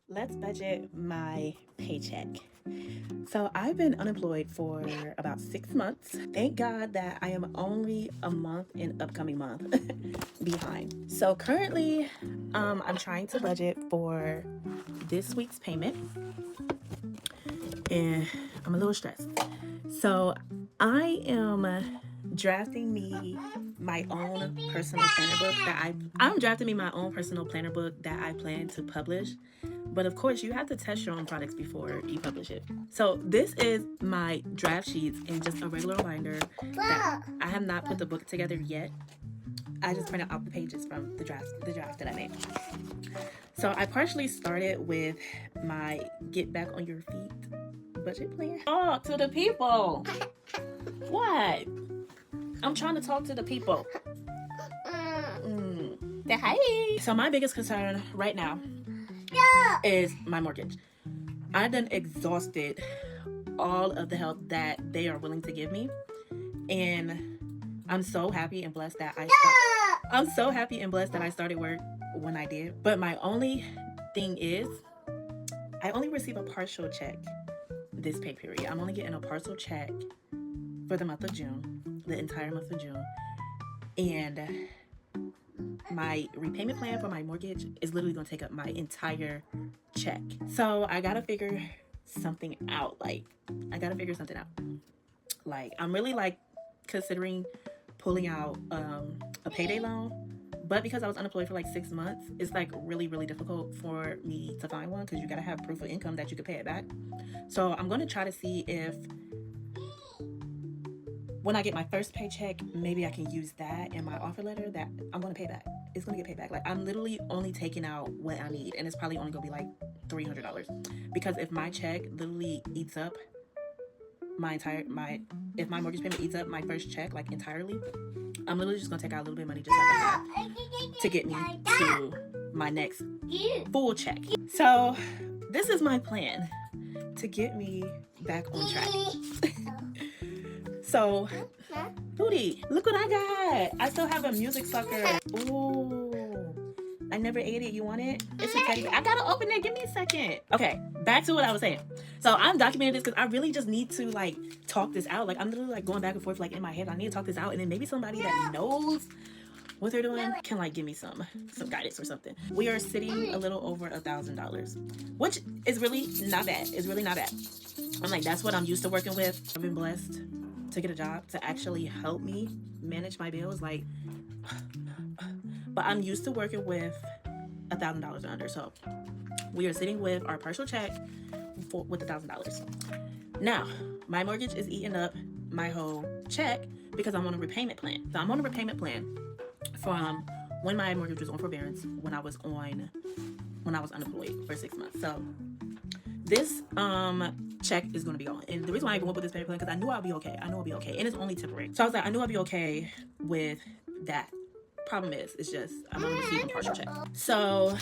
Let's budget my paycheck. So I've been unemployed for about 6 months. Thank God that I am only a month in upcoming month behind. So currently, I'm trying to budget for this week's payment, and I'm a little stressed. So I am drafting me my own personal planner book I'm drafting me my own personal planner book that I plan to publish. But of course, you have to test your own products before you publish it. So this is my draft sheets in just a regular binder that I have not put the book together yet. I just printed out the pages from the draft that I made. So I partially started with my Get Back on Your Feet budget plan. Talk to the people. What? I'm trying to talk to the people. Hi. So my biggest concern right now is my mortgage. I done exhausted all of the help that they are willing to give me, and I'm so happy and blessed that I started work when I did. But my only thing is, I only receive a partial check this pay period. I'm only getting a partial check for the month of June, the entire month of June, and my repayment plan for my mortgage is literally going to take up my entire check. So I gotta figure something out. I'm really considering pulling out a payday loan, but because I was unemployed for 6 months, it's really, really difficult for me to find one because you gotta have proof of income that you could pay it back. So I'm going to try to see if when I get my first paycheck, maybe I can use that in my offer letter that I'm going to pay back. It's going to get paid back. I'm literally only taking out what I need, and it's probably only going to be $300. Because if my check literally eats up if my mortgage payment eats up my first check entirely, I'm literally just going to take out a little bit of money just like I have to get me to my next full check. So this is my plan to get me back on track. So, Booty, look what I got. I still have a music sucker. Ooh, I never ate it. You want it? It's a teddy bear. I gotta open it. Give me a second. Okay, back to what I was saying. So I'm documenting this because I really just need to talk this out. I'm literally going back and forth in my head. I need to talk this out, and then maybe somebody that knows what they're doing can give me some guidance or something. We are sitting a little over $1,000, which is really not bad. It's really not bad. I'm that's what I'm used to working with. I've been blessed to get a job to actually help me manage my bills, but I'm used to working with $1,000 or under. So we are sitting with our partial check with $1,000. Now my mortgage is eating up my whole check because I'm on a repayment plan. So I'm on a repayment plan from when my mortgage was on forbearance, when I was unemployed for 6 months. So this check is going to be gone. And the reason why I even went with this payment plan because I knew I'd be okay. And it's only temporary. So I was I knew I'd be okay with that. Problem is, it's just I'm only receiving a partial check. So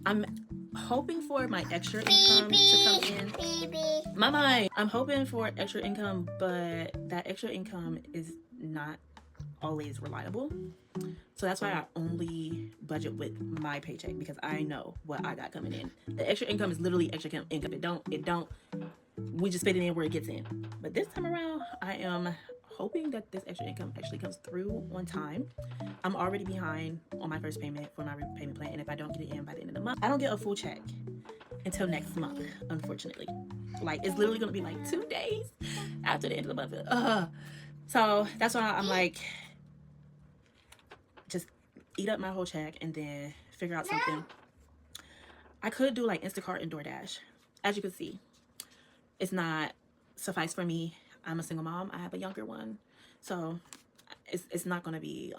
I'm hoping for my extra income to come in. I'm hoping for extra income, but that extra income is not always reliable. So that's why I only budget with my paycheck because I know what I got coming in. The extra income is literally extra income. It don't. We just fit it in where it gets in. But this time around, I am hoping that this extra income actually comes through on time. I'm already behind on my first payment for my repayment plan, and if I don't get it in by the end of the month, I don't get a full check until next month, unfortunately. It's literally gonna be 2 days after the end of the month. So that's why I'm just eat up my whole check and then figure out something. I could do Instacart and DoorDash. As you can see, it's not suffice for me. I'm a single mom. I have a younger one. So it's not going to be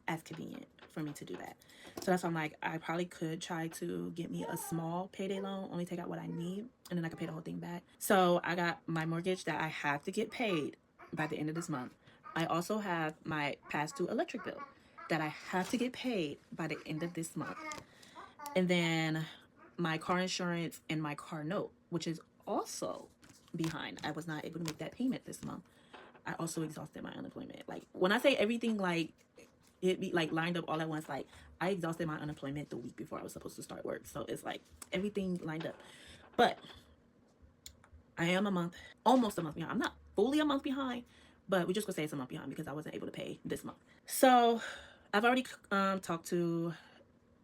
as convenient for me to do that. So that's why I'm I probably could try to get me a small payday loan, only take out what I need, and then I can pay the whole thing back. So I got my mortgage that I have to get paid by the end of this month. I also have my past due electric bill that I have to get paid by the end of this month. And then my car insurance and my car note, which is also behind. I was not able to make that payment this month. I also exhausted my unemployment. When I say everything hit me, like lined up all at once. Like I exhausted my unemployment the week before I was supposed to start work, so it's like everything lined up. But I am a month, almost a month behind. I'm not fully a month behind, but we just gonna say it's a month behind because I wasn't able to pay this month. So I've already talked to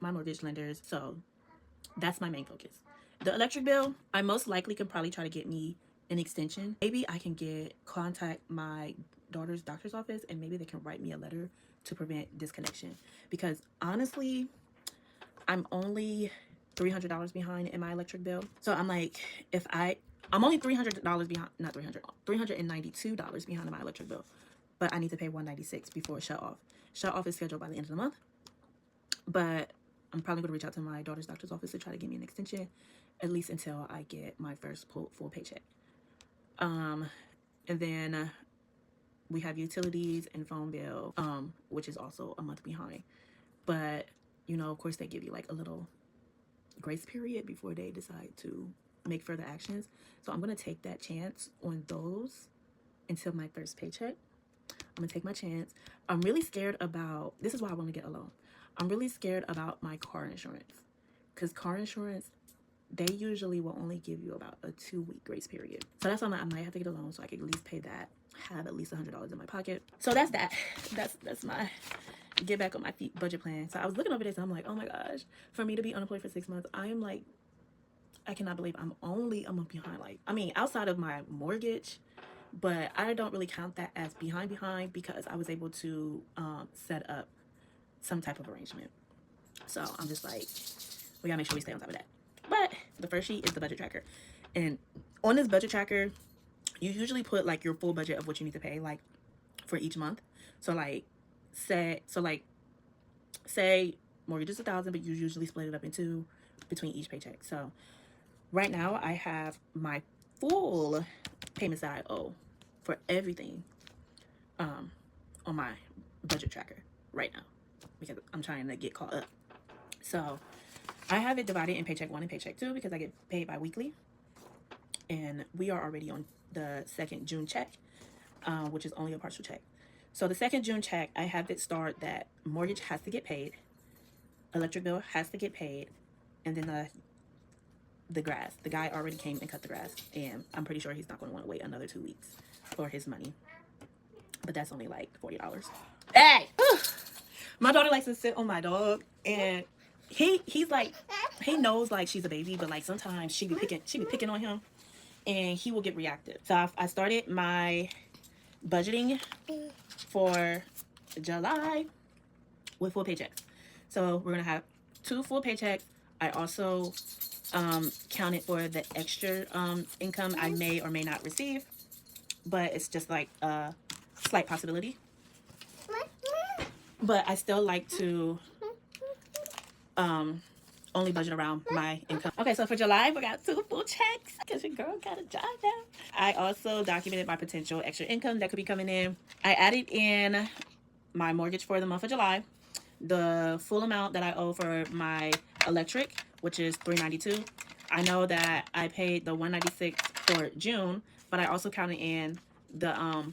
my mortgage lenders, so that's my main focus. The electric bill, I most likely can probably try to get me an extension. Maybe I can contact my daughter's doctor's office and maybe they can write me a letter to prevent disconnection, because honestly I'm only $300 behind in my electric bill. So I'm like, I'm only $300 behind, not $392 behind in my electric bill, but I need to pay $196 before shut off. Shut off is scheduled by the end of the month, but I'm probably gonna reach out to my daughter's doctor's office to try to give me an extension, at least until I get my first full paycheck. And then we have utilities and phone bill, which is also a month behind. But you know, of course, they give you like a little grace period before they decide to make further actions. So I'm gonna take that chance on those until my first paycheck. I'm gonna take my chance. I'm really scared about, this is why I want to get a loan. I'm really scared about my car insurance, because car insurance, they usually will only give you about a 2-week grace period. So that's why I might have to get a loan so I can at least pay that, have at least $100 in my pocket. So that's that. That's my get back on my feet budget plan. So I was looking over this and I'm like, oh my gosh, for me to be unemployed for 6 months, I am like, I cannot believe I'm only a month behind. Like, I mean, outside of my mortgage, but I don't really count that as behind because I was able to set up some type of arrangement. So I'm just like, we gotta make sure we stay on top of that. But the first sheet is the budget tracker, and on this budget tracker you usually put like your full budget of what you need to pay, like for each month. So like say mortgage is $1,000, but you usually split it up into between each paycheck. So right now I have my full payments that I owe for everything on my budget tracker right now, because I'm trying to get caught up. So I have it divided in paycheck 1 and paycheck 2 because I get paid bi-weekly, and we are already on the 2nd June check, which is only a partial check. So the 2nd June check, I have it start that mortgage has to get paid, electric bill has to get paid, and then the grass. The guy already came and cut the grass, and I'm pretty sure he's not going to want to wait another 2 weeks for his money. But that's only like $40. Hey! My daughter likes to sit on my dog, and he's like, he knows like she's a baby, but like sometimes she be picking on him, and he will get reactive. So I started my budgeting for July with full paychecks. So we're gonna have 2 full paychecks. I also counted for the extra income I may or may not receive, but it's just like a slight possibility. But I still like to only budget around my income. Okay, so for July, we got 2 full checks because your girl got a job now. I also documented my potential extra income that could be coming in. I added in my mortgage for the month of July, the full amount that I owe for my electric, which is $392. I know that I paid the $196 for June, but I also counted in the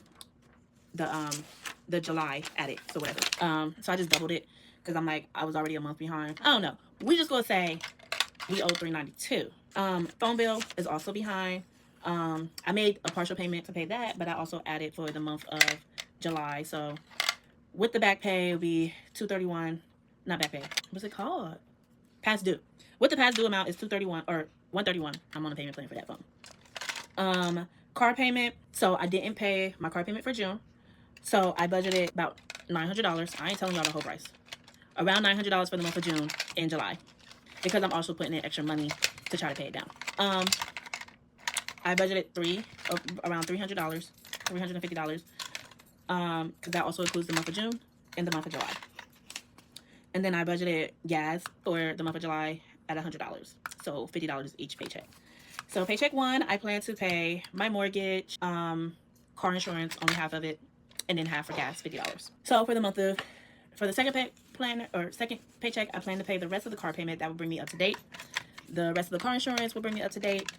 July added, so whatever. So I just doubled it because I'm like, I was already a month behind. I don't know. We just gonna say we owe $392. Phone bill is also behind. I made a partial payment to pay that, but I also added for the month of July. So with the back pay, it'll be $231. Not back pay. What's it called? Past due. With the past due amount is $231 or $131. I'm on a payment plan for that phone. Car payment. So I didn't pay my car payment for June. So I budgeted about $900. I ain't telling y'all the whole price. Around $900 for the month of June and July, because I'm also putting in extra money to try to pay it down. I budgeted around $300, $350, because that also includes the month of June and the month of July. And then I budgeted gas for the month of July at $100, so $50 each paycheck. So paycheck 1, I plan to pay my mortgage, car insurance, only half of it, and then half for gas, $50. So for the second paycheck, I plan to pay the rest of the car payment. That will bring me up to date. The rest of the car insurance will bring me up to date.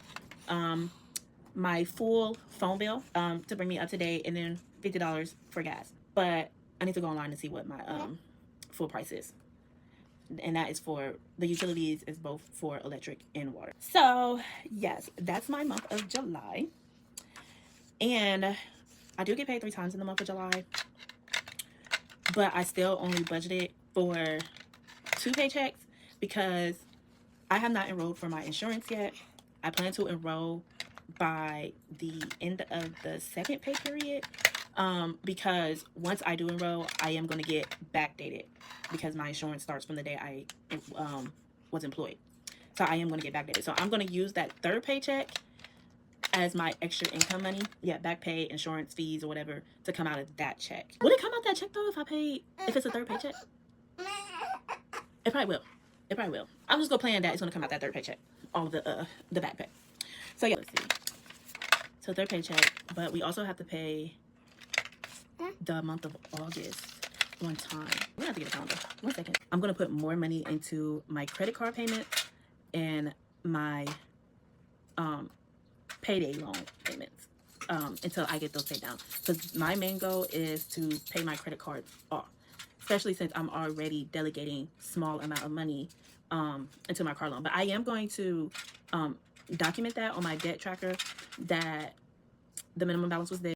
My full phone bill to bring me up to date, and then $50 for gas. But I need to go online to see what my full prices. And that is for the utilities, is both for electric and water. So yes, that's my month of July. And I do get paid 3 times in the month of July, but I still only budgeted for 2 paychecks because I have not enrolled for my insurance yet. I plan to enroll by the end of the second pay period, because once I do enroll, I am going to get backdated because my insurance starts from the day I was employed. So I am going to get backdated. So I'm going to use that 3rd paycheck as my extra income money. Yeah, back pay, insurance fees, or whatever, to come out of that check. Would it come out that check though if it's a 3rd paycheck? It probably will. It probably will. I'm just gonna plan that it's gonna come out that 3rd paycheck. All of the back pay. So yeah, let's see. So 3rd paycheck, but we also have to pay the month of August one time. We have to get a calendar. 1 second. I'm gonna put more money into my credit card payment and my payday loan payments until I get those paid down. Because my main goal is to pay my credit cards off, especially since I'm already delegating small amount of money into my car loan. But I am going to document that on my debt tracker, that the minimum balance was there.